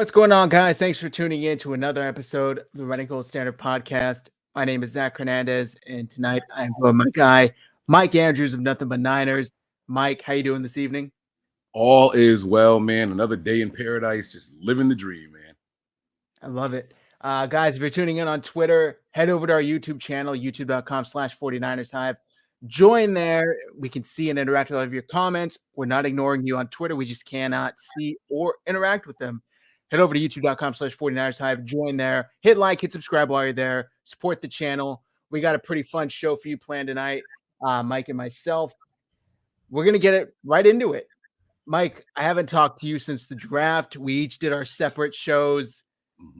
What's going on, guys? Thanks for tuning in to another episode of the Running Gold Standard Podcast. My name is Zach Hernandez, and tonight I'm with my guy, Mike Andrews of Nothing But Niners. Mike, how you doing this evening? All is well, man. Another day in paradise, just living the dream, man. I love it. Guys, if you're tuning in on Twitter, head over to our YouTube channel, youtube.com/49ers Hive. Join there. We can see and interact with all of your comments. We're not ignoring you on Twitter. We just cannot see or interact with them. Head over to youtube.com/49ers Hive. Join there. Hit like, hit subscribe while you're there. Support the channel. We got a pretty fun show for you planned tonight, Mike and myself. We're going to get it right into it. Mike, I haven't talked to you since the draft. We each did our separate shows.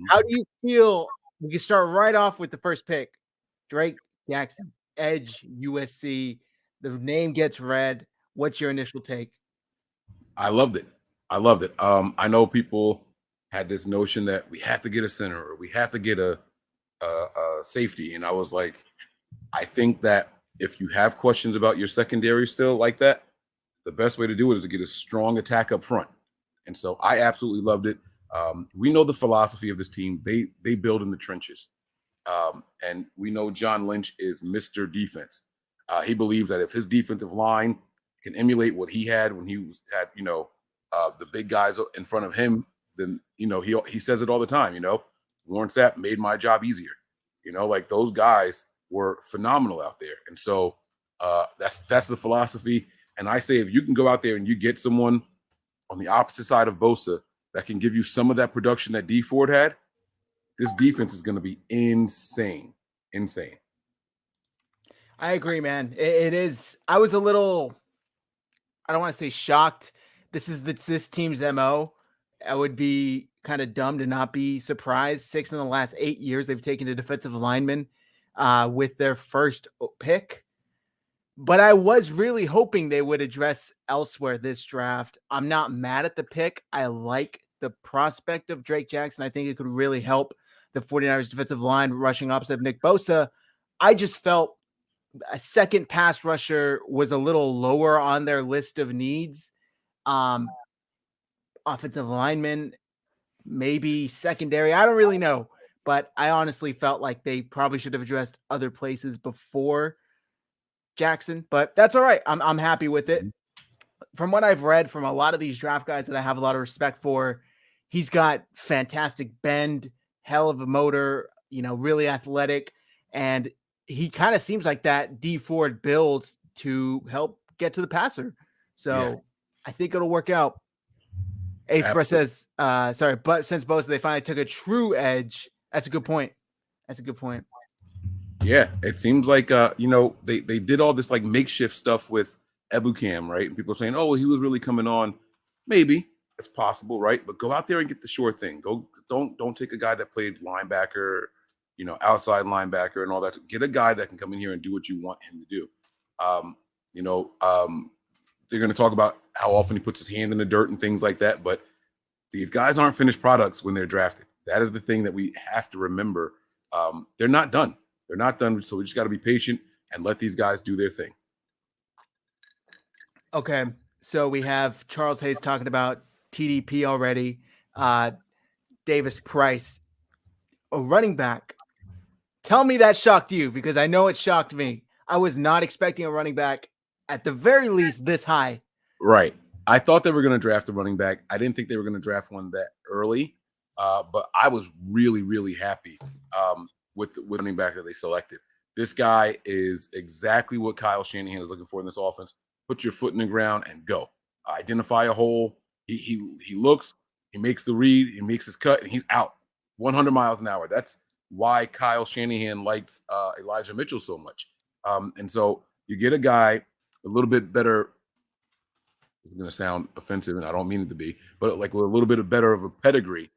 How do you feel? We can start right off with the first pick. Drake Jackson, edge, USC. The name gets read. What's your initial take? I loved it. I know people had this notion that we have to get a center or we have to get a safety. And I was like, I think that if you have questions about your secondary still like that, the best way to do it is to get a strong attack up front. And so I absolutely loved it. We know the philosophy of this team. They build in the trenches. And we know John Lynch is Mr. Defense. He believes that if his defensive line can emulate what he had when he had the big guys in front of him, then, he says it all the time, Warren Sapp made my job easier. Like those guys were phenomenal out there. And so that's the philosophy. And I say, if you can go out there and you get someone on the opposite side of Bosa that can give you some of that production that D Ford had, this defense is going to be insane. I agree, man. It is. I was a little, I don't want to say shocked. This is this team's MO. I would be kind of dumb to not be surprised. 6 in the last 8 years, they've taken a defensive lineman with their first pick. But I was really hoping they would address elsewhere this draft. I'm not mad at the pick. I like the prospect of Drake Jackson. I think it could really help the 49ers defensive line rushing opposite of Nick Bosa. I just felt a second pass rusher was a little lower on their list of needs. Offensive lineman, maybe secondary. I don't really know. But I honestly felt like they probably should have addressed other places before Jackson, but that's all right. I'm happy with it. From what I've read from a lot of these draft guys that I have a lot of respect for, he's got fantastic bend, hell of a motor, really athletic, and he kind of seems like that D Ford build to help get to the passer. So I think it'll work out. Ace Press says, but since Bosa, they finally took a true edge. That's a good point. Yeah, it seems like they did all this like makeshift stuff with Ebukam, right? And people are saying, "Oh, he was really coming on." Maybe it's possible, right? But go out there and get the sure thing. Don't take a guy that played linebacker, outside linebacker and all that. Get a guy that can come in here and do what you want him to do. They're going to talk about how often he puts his hand in the dirt and things like that. But these guys aren't finished products when they're drafted. That is the thing that we have to remember. They're not done. They're not done, so we just got to be patient and let these guys do their thing. Okay, so we have Charles Hayes talking about TDP already. Davis Price, a running back. Tell me that shocked you, because I know it shocked me. I was not expecting a running back, at the very least, this high. Right. I thought they were going to draft a running back. I didn't think they were going to draft one that early, but I was really, really happy with the running back that they selected. This guy is exactly what Kyle Shanahan is looking for in this offense. Put your foot in the ground and go. Identify a hole. He looks, he makes the read, he makes his cut, and he's out 100 miles an hour. That's why Kyle Shanahan likes Elijah Mitchell so much. And so you get a guy a little bit better. It's going to sound offensive, and I don't mean it to be, but like with a little bit better of a pedigree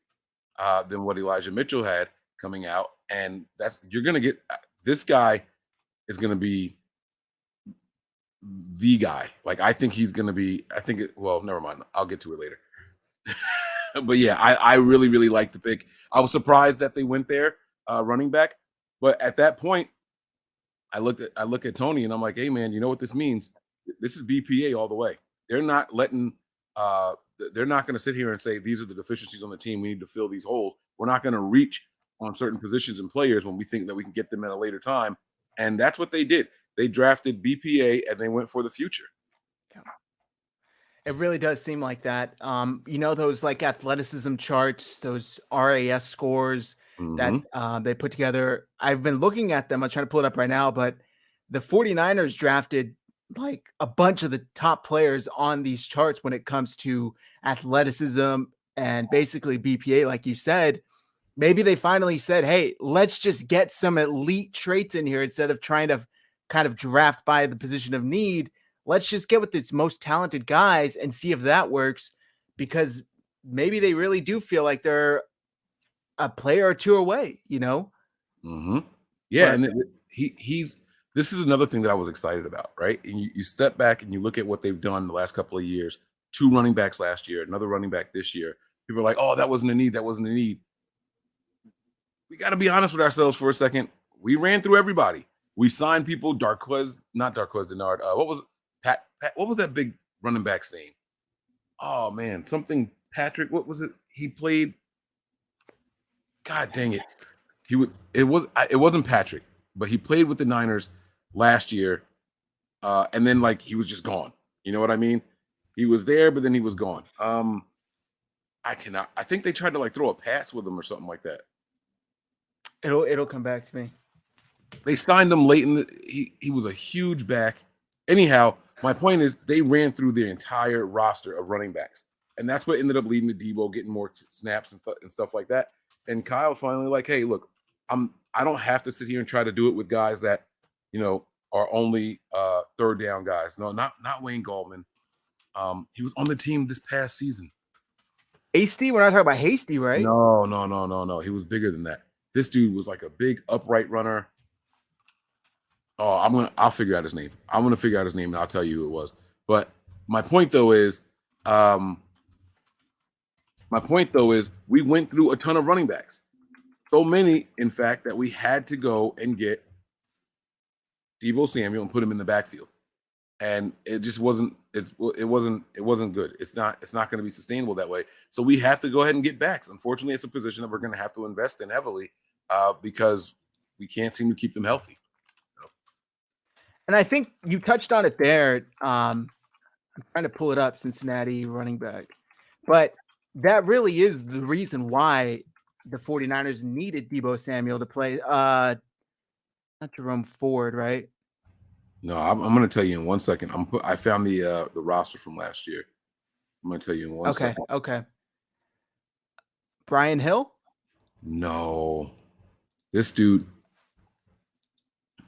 than what Elijah Mitchell had coming out. And you're going to get this guy is going to be the guy. Like, I think he's going to be, well, never mind. I'll get to it later. But yeah, I really, really like the pick. I was surprised that they went there, running back. But at that point, I look at Tony and I'm like, hey man, you know what this means? This is BPA all the way. They're not letting they're not going to sit here and say these are the deficiencies on the team. We need to fill these holes. We're not going to reach on certain positions and players when we think that we can get them at a later time. And that's what they did. They drafted BPA and they went for the future. Yeah. It really does seem like that. Those like athleticism charts, those RAS scores that they put together. I've been looking at them. I'm trying to pull it up right now, but the 49ers drafted like a bunch of the top players on these charts when it comes to athleticism and basically BPA, like you said. Maybe they finally said, hey, let's just get some elite traits in here instead of trying to kind of draft by the position of need. Let's just get with its most talented guys and see if that works, because maybe they really do feel like they're a player or two away, Yeah, But, and he's this is another thing that I was excited about, right? And you step back and you look at what they've done the last couple of years. 2 running backs last year, another running back this year. People are like, oh, that wasn't a need. That wasn't a need. We got to be honest with ourselves for a second. We ran through everybody. We signed people. Not Darquez Denard. What was Pat? What was that big running back's name? Oh man, something Patrick. What was it? He played. God dang it! It wasn't Patrick, but he played with the Niners last year, and then like he was just gone. You know what I mean? He was there, but then he was gone. I think they tried to like throw a pass with him or something like that. It'll come back to me. They signed him late in he was a huge back. Anyhow, my point is they ran through their entire roster of running backs. And that's what ended up leading to Debo getting more snaps and stuff like that. And Kyle finally like, hey, look, I don't have to sit here and try to do it with guys that, are only third down guys. No, not Wayne Gallman. He was on the team this past season. Hasty? We're not talking about Hasty, right? No. He was bigger than that. This dude was like a big upright runner. Oh, I'll figure out his name. I'm gonna figure out his name and I'll tell you who it was. But my point though is we went through a ton of running backs. So many, in fact, that we had to go and get Deebo Samuel and put him in the backfield. And it just wasn't good. It's not going to be sustainable that way. So we have to go ahead and get backs. Unfortunately, it's a position that we're going to have to invest in heavily because we can't seem to keep them healthy. And I think you touched on it there. I'm trying to pull it up, Cincinnati running back. But that really is the reason why the 49ers needed Deebo Samuel to play. Not Jerome Ford, right? No, I'm going to tell you in 1 second. I found the roster from last year. I'm going to tell you in one second. Okay. Brian Hill? No. This dude,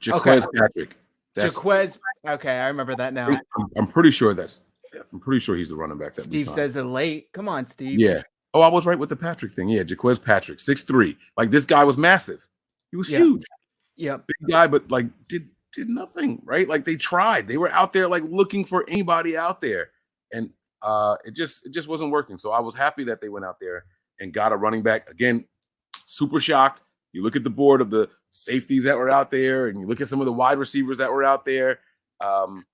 Jaquez Patrick. Jaquez. Okay, I remember that now. I'm pretty sure he's the running back that Steve says it late. Come on, Steve. Yeah. Oh, I was right with the Patrick thing. Yeah, Jaquez Patrick, 6'3". Like this guy was massive. He was huge. Yep. Big guy, but like did nothing, right? Like they tried. They were out there like looking for anybody out there. And it just wasn't working. So I was happy that they went out there and got a running back. Again, super shocked. You look at the board of the safeties that were out there, and you look at some of the wide receivers that were out there, and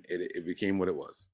it became what it was.